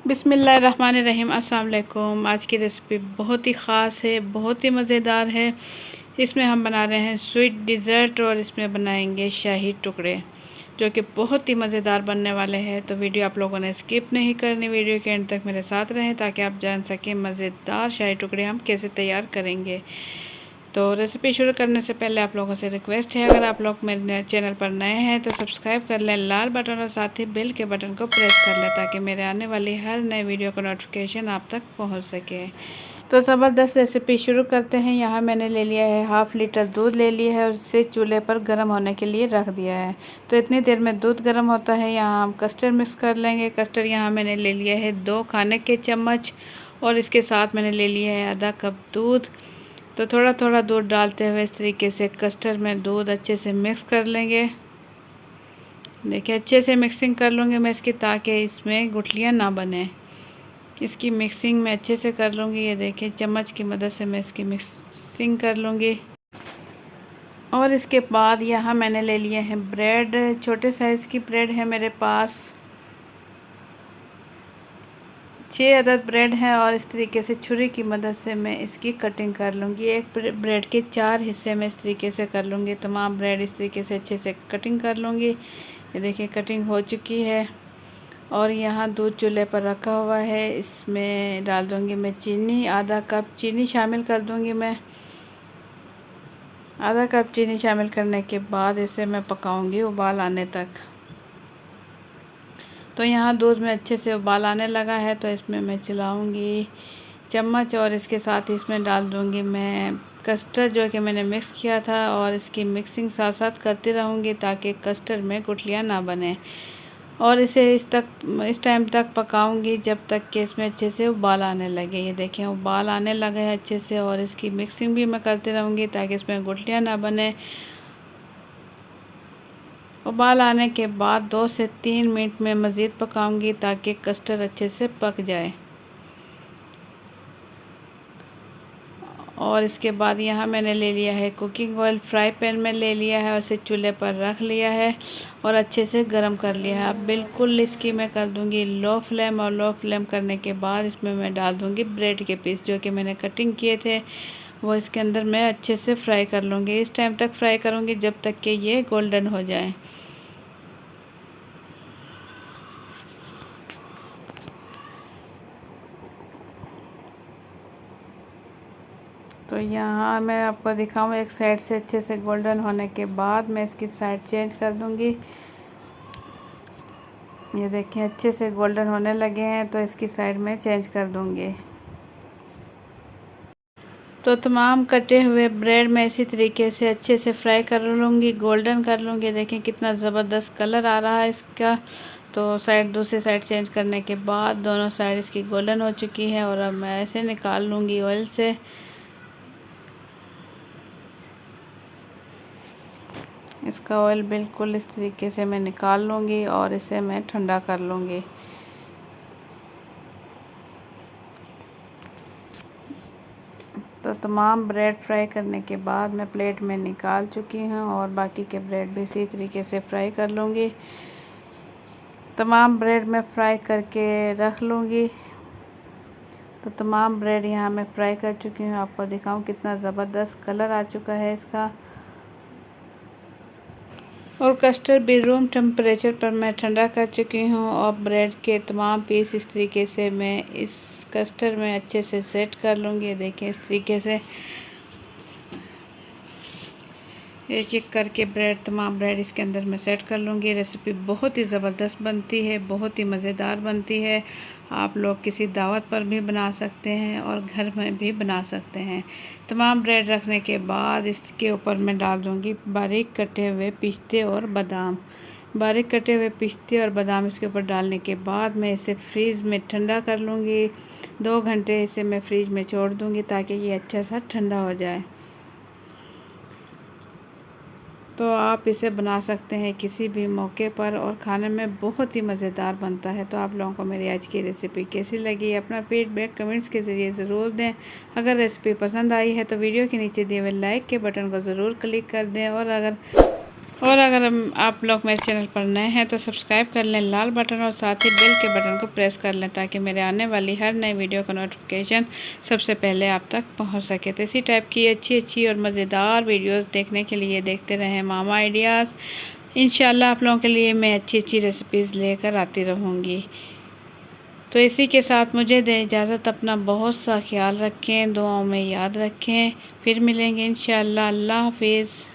बिस्मिल्लाहिर्रहमानिर्रहीम। अस्सलाम वालेकुम। आज की रेसिपी बहुत ही ख़ास है, बहुत ही मज़ेदार है। इसमें हम बना रहे हैं स्वीट डिज़र्ट और इसमें बनाएंगे शाही टुकड़े जो कि बहुत ही मज़ेदार बनने वाले हैं। तो वीडियो आप लोगों ने स्किप नहीं करनी, वीडियो के एंड तक मेरे साथ रहें ताकि आप जान सकें मज़ेदार शाही टुकड़े हम कैसे तैयार करेंगे। तो रेसिपी शुरू करने से पहले आप लोगों से रिक्वेस्ट है, अगर आप लोग मेरे चैनल पर नए हैं तो सब्सक्राइब कर लें लाल बटन और साथ ही बेल के बटन को प्रेस कर लें ताकि मेरे आने वाली हर नए वीडियो का नोटिफिकेशन आप तक पहुंच सके। तो ज़बरदस्त रेसिपी शुरू करते हैं। यहाँ मैंने ले लिया है 1/2 लीटर दूध ले लिया है और इसे चूल्हे पर गर्म होने के लिए रख दिया है। तो इतनी देर में दूध गर्म होता है, यहाँ हम कस्टर्ड मिक्स कर लेंगे। कस्टर्ड यहाँ मैंने ले लिया है 2 खाने के चम्मच और इसके साथ मैंने ले लिया है आधा कप दूध। तो थोड़ा थोड़ा दूध डालते हुए इस तरीके से कस्टर्ड में दूध अच्छे से मिक्स कर लेंगे। देखिए अच्छे से मिक्सिंग कर लूँगी मैं इसकी, ताकि इसमें गुठलियाँ ना बने। इसकी मिक्सिंग मैं अच्छे से कर लूँगी। ये देखिए चम्मच की मदद से मैं इसकी मिक्सिंग कर लूँगी। और इसके बाद यहाँ मैंने ले लिए हैं ब्रेड, छोटे साइज़ की ब्रेड है मेरे पास। 6 अदद ब्रेड हैं और इस तरीके से छुरी की मदद से मैं इसकी कटिंग कर लूँगी। एक ब्रेड के 4 हिस्से में इस तरीके से कर लूँगी। तमाम ब्रेड इस तरीके से अच्छे से कटिंग कर लूँगी। ये देखिए कटिंग हो चुकी है। और यहाँ दूध चूल्हे पर रखा हुआ है, इसमें डाल दूँगी मैं चीनी। आधा कप चीनी शामिल कर दूँगी मैं। आधा कप चीनी शामिल करने के बाद इसे मैं पकाऊँगी उबाल आने तक। तो यहाँ दूध में अच्छे से उबाल आने लगा है, तो इसमें मैं चलाऊँगी चम्मच और इसके साथ ही इसमें डाल दूँगी मैं कस्टर्ड जो कि मैंने मिक्स किया था। और इसकी मिक्सिंग साथ साथ करती रहूँगी ताकि कस्टर्ड में गुठलियाँ ना बने। और इसे इस टाइम तक पकाऊँगी जब तक कि इसमें अच्छे से उबाल आने लगे। ये देखें उबाल आने लगे हैं अच्छे से, और इसकी मिक्सिंग भी मैं करती रहूँगी ताकि इसमें गुठलियाँ ना बने। उबाल आने के बाद 2 से 3 मिनट में मज़ीद पकाऊंगी ताकि कस्टर्ड अच्छे से पक जाए। और इसके बाद यहाँ मैंने ले लिया है कुकिंग ऑयल, फ्राई पैन में ले लिया है और इसे चूल्हे पर रख लिया है और अच्छे से गर्म कर लिया है। अब बिल्कुल इसकी मैं कर दूँगी लो फ्लेम, और लो फ्लेम करने के बाद इसमें मैं डाल दूँगी ब्रेड के पीस जो कि मैंने कटिंग किए थे, वो इसके अंदर मैं अच्छे से फ्राई कर लूँगी। इस टाइम तक फ्राई करूँगी जब तक कि ये गोल्डन हो जाए। तो यहाँ मैं आपको दिखाऊँ, एक साइड से अच्छे से गोल्डन होने के बाद मैं इसकी साइड चेंज कर दूँगी। ये देखिए अच्छे से गोल्डन होने लगे हैं, तो इसकी साइड में चेंज कर दूँगी। तो तमाम कटे हुए ब्रेड में इसी तरीके से अच्छे से फ्राई कर लूँगी, गोल्डन कर लूँगी। देखें कितना ज़बरदस्त कलर आ रहा है इसका। तो दूसरी साइड चेंज करने के बाद दोनों साइड इसकी गोल्डन हो चुकी है और अब मैं ऐसे निकाल लूँगी ऑयल से। इसका ऑयल बिल्कुल इस तरीके से मैं निकाल लूँगी और इसे मैं ठंडा कर लूँगी। तो तमाम ब्रेड फ्राई करने के बाद मैं प्लेट में निकाल चुकी हूँ और बाकी के ब्रेड भी इसी तरीके से फ्राई कर लूँगी। तमाम ब्रेड मैं फ्राई करके रख लूँगी। तो तमाम ब्रेड यहाँ मैं फ्राई कर चुकी हूँ। आपको दिखाऊँ कितना ज़बरदस्त कलर आ चुका है इसका। और कस्टर्ड भी रूम टेम्परेचर पर मैं ठंडा कर चुकी हूँ और ब्रेड के तमाम पीस इस तरीके से मैं इस कस्टर्ड में अच्छे से सेट कर लूँगी। देखें इस तरीके से एक एक करके तमाम ब्रेड इसके अंदर मैं सेट कर लूँगी। रेसिपी बहुत ही ज़बरदस्त बनती है, बहुत ही मज़ेदार बनती है। आप लोग किसी दावत पर भी बना सकते हैं और घर में भी बना सकते हैं। तमाम ब्रेड रखने के बाद इसके ऊपर मैं डाल दूँगी बारीक कटे हुए पिस्ते और बादाम। बारीक कटे हुए पिस्ते और बादाम इसके ऊपर डालने के बाद मैं इसे फ्रीज़ में ठंडा कर लूँगी। 2 घंटे इसे मैं फ्रीज में छोड़ दूँगी ताकि ये अच्छा सा ठंडा हो जाए। तो आप इसे बना सकते हैं किसी भी मौके पर और खाने में बहुत ही मज़ेदार बनता है। तो आप लोगों को मेरी आज की रेसिपी कैसी लगी, अपना फीडबैक कमेंट्स के ज़रिए ज़रूर दें। अगर रेसिपी पसंद आई है तो वीडियो के नीचे दिए हुए लाइक के बटन को ज़रूर क्लिक कर दें। और अगर और अगर आप लोग मेरे चैनल पर नए हैं तो सब्सक्राइब कर लें लाल बटन और साथ ही बेल के बटन को प्रेस कर लें ताकि मेरे आने वाली हर नई वीडियो का नोटिफिकेशन सबसे पहले आप तक पहुंच सके। तो इसी टाइप की अच्छी और मज़ेदार वीडियोस देखने के लिए देखते रहें मामा आइडियाज़। इंशाल्लाह आप लोगों के लिए मैं अच्छी रेसिपीज़ लेकर आती रहूँगी। तो इसी के साथ मुझे दें इजाज़त। अपना बहुत सा ख्याल रखें, दुआओं में याद रखें। फिर मिलेंगे इंशाल्लाह। अल्लाह हाफिज़।